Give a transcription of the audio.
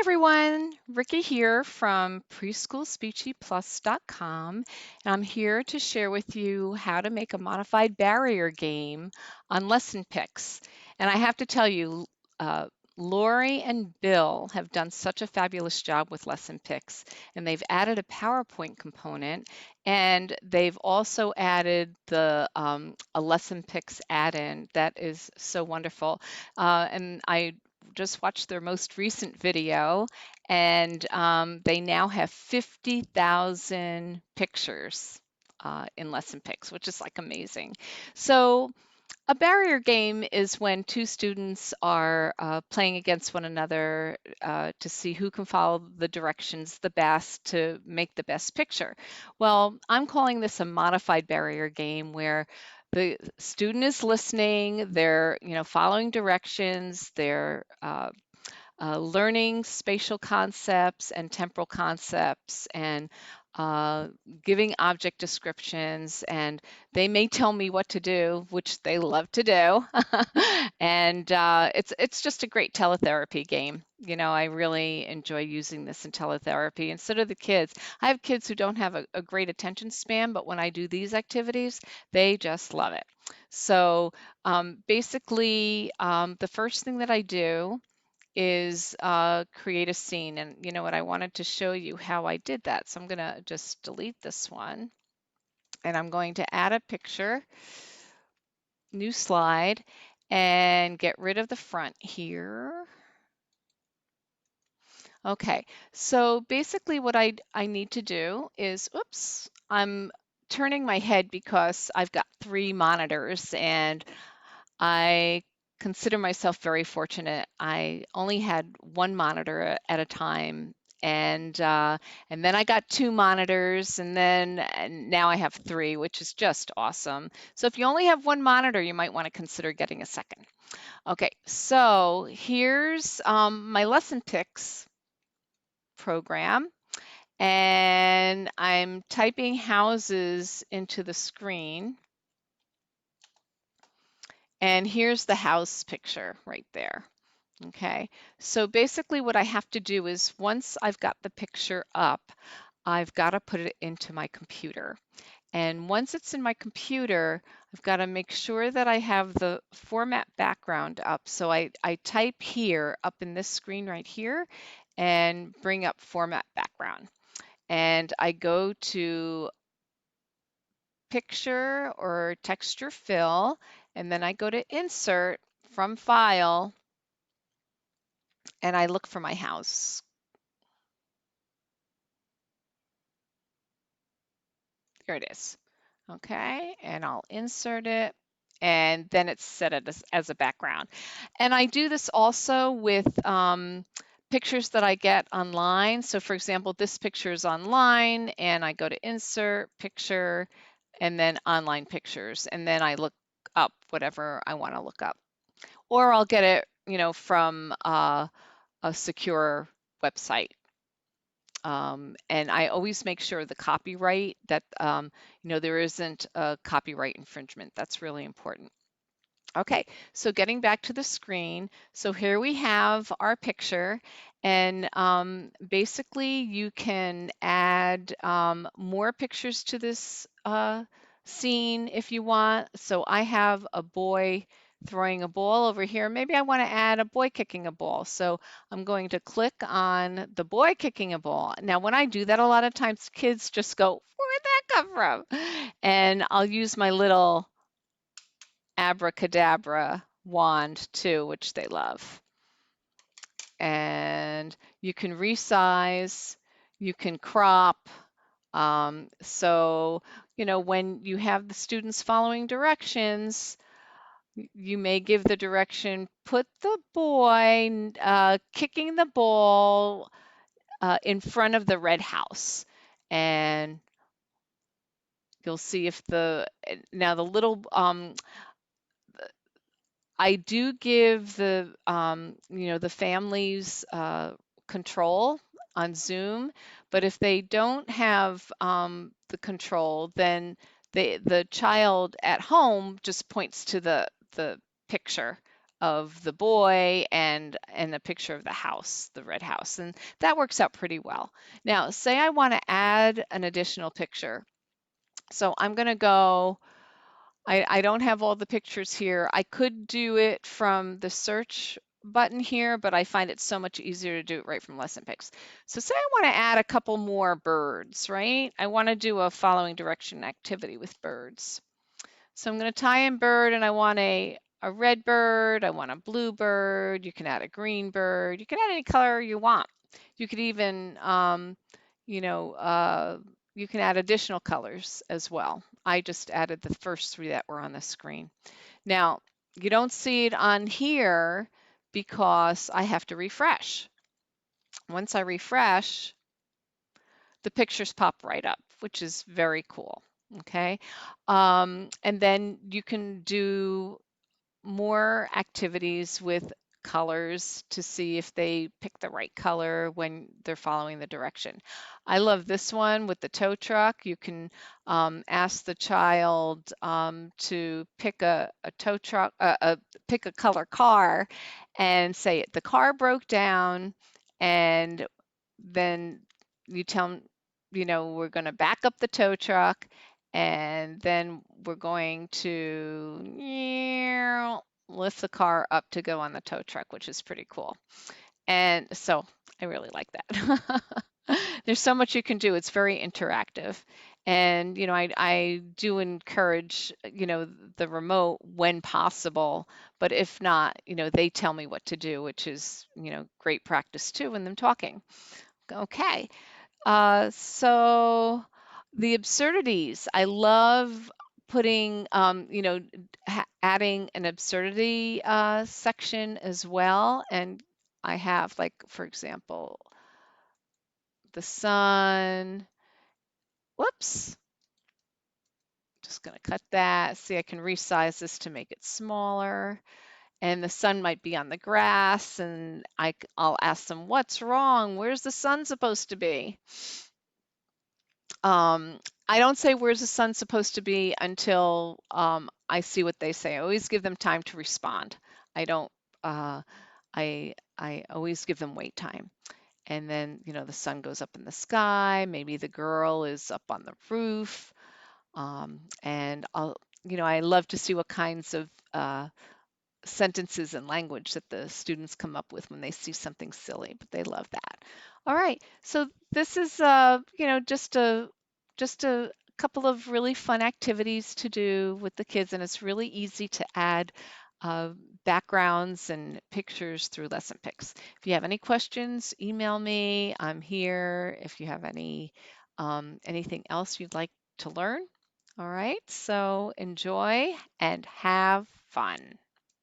everyone, Ricki here from preschoolspeechyplus.com, and I'm here to share with you how to make a modified barrier game on Lessonpix. And I have to tell you, uh, Lori and Bill have done such a fabulous job with Lessonpix, and they've added a PowerPoint component, and they've also added a Lessonpix add-in that is so wonderful. And I just watched their most recent video, and they now have 50,000 pictures in Lessonpix, which is like amazing. So a barrier game is when two students are playing against one another to see who can follow the directions the best to make the best picture. Well, I'm calling this a modified barrier game where the student is listening, they're following directions, they're learning spatial concepts and temporal concepts and uh, giving object descriptions, and they may tell me what to do, which they love to do. And it's just a great teletherapy game. I really enjoy using this in teletherapy, and so do the kids. I have kids who don't have a great attention span, but when I do these activities, they just love it. So basically, the first thing that I do is create a scene. And you know what, I wanted to show you how I did that. So I'm going to just delete this one, and I'm going to add a picture, new slide, and get rid of the front here. Okay, so basically what I need to do is, oops, I'm turning my head because I've got 3 monitors, and I consider myself very fortunate. I only had 1 monitor at a time, and then I got 2 monitors, and now I have 3, which is just awesome. So if you only have 1 monitor, you might want to consider getting a second. Okay, so here's my Lessonpix program, and I'm typing houses into the screen. And here's the house picture right there. Okay, so basically what I have to do is once I've got the picture up, I've got to put it into my computer. And once it's in my computer, I've got to make sure that I have the format background up. So I type here up in this screen right here and bring up format background. And I go to picture or texture fill, and then I go to insert from file, and I look for my house. There it is. Okay, and I'll insert it, and then it's set as a background. And I do this also with pictures that I get online. So for example, this picture is online, and I go to insert, picture, and then online pictures, and then I look up whatever I want to look up. Or I'll get it, from a secure website. And I always make sure the copyright that, there isn't a copyright infringement. That's really important. Okay, so getting back to the screen, so here we have our picture, and basically you can add more pictures to this scene if you want. So I have a boy throwing a ball over here. Maybe I want to add a boy kicking a ball. So I'm going to click on the boy kicking a ball. Now, when I do that, a lot of times kids just go, "Where'd that come from?" And I'll use my little abracadabra wand too, which they love. And you can resize, you can crop. So, when you have the students following directions, you may give the direction, put the boy kicking the ball in front of the red house. And you'll see if now the little, I do give the families control on Zoom, but if they don't have the control, then the child at home just points to the picture of the boy and a picture of the house, the red house, and that works out pretty well. Now, say I want to add an additional picture. So I'm going to go, I don't have all the pictures here. I could do it from the search button here, but I find it so much easier to do it right from Lessonpix. So say I want to add a couple more birds, right? I want to do a following direction activity with birds. So I'm going to tie in bird, and I want a red bird, I want a blue bird, you can add a green bird, you can add any color you want. You could even, you know, you can add additional colors as well. I just added the first three that were on the screen. Now, you don't see it on here because I have to refresh. Once I refresh, the pictures pop right up, which is very cool. Okay. And then you can do more activities with colors to see if they pick the right color when they're following the direction. I love this one with the tow truck. You can ask the child to pick a tow truck, pick a color car, and say the car broke down, and then you tell them, you know, we're going to back up the tow truck, and then we're going to lift the car up to go on the tow truck, which is pretty cool. And so I really like that. There's so much you can do. It's very interactive. And, you know, I do encourage, you know, the remote when possible, but if not, you know, they tell me what to do, which is, you know, great practice too when them talking. Okay. So the absurdities, I love putting, you know, adding an absurdity section as well. And I have, like, for example, the sun. Whoops. Just going to cut that. See, I can resize this to make it smaller. And the sun might be on the grass, and I'll ask them, what's wrong? Where's the sun supposed to be? I don't say where's the sun supposed to be until I see what they say. I always give them time to respond. I don't. I always give them wait time. And then, you know, the sun goes up in the sky. Maybe the girl is up on the roof. And I'll, you know, I love to see what kinds of sentences and language that the students come up with when they see something silly, but they love that. All right, so this is you know, just a couple of really fun activities to do with the kids, and it's really easy to add uh, backgrounds and pictures through Lessonpix. If you have any questions, email me. I'm here. If you have anything else you'd like to learn. All right, so enjoy and have fun.